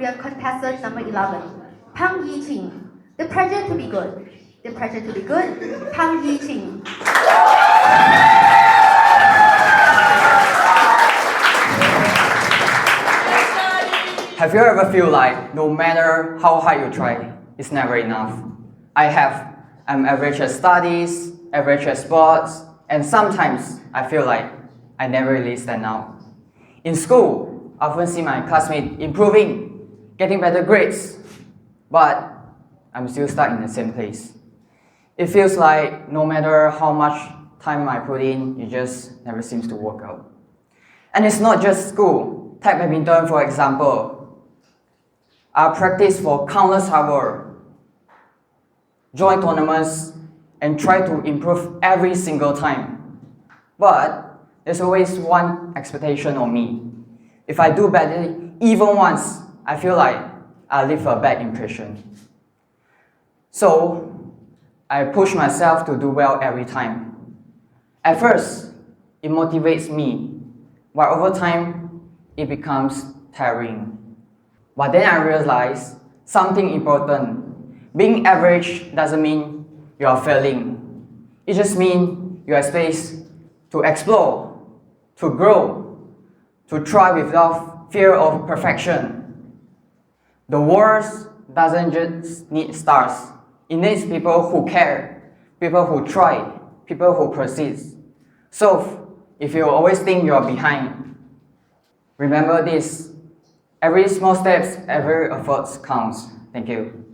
are contestant number 11, Pang Yiqing. The pressure to be good. The pressure to be good, Pang Yiqing. Have you ever feel like no matter how hard you try, it's never enough? I have. I'm average at studies, average at sports, and sometimes I feel like I never really stand out. In school, I often see my classmates improving, getting better grades, but I'm still stuck in the same place. It feels like no matter how much time I put in, it just never seems to work out. And it's not just school. Take badminton, for example. I practice for countless hours, join tournaments, and try to improve every single time. But there's always one expectation on me. If I do badly even once, I feel like I leave a bad impression. So I push myself to do well every time. At first, it motivates me, but over time, it becomes tiring. But then I realized something important. Being average doesn't mean you are failing. It just means you have space to explore, to grow, to try without fear of perfection. The world doesn't just need stars. It needs people who care, people who try, people who persist. So, if you always think you're behind, remember this. Every small steps, every effort counts. Thank you.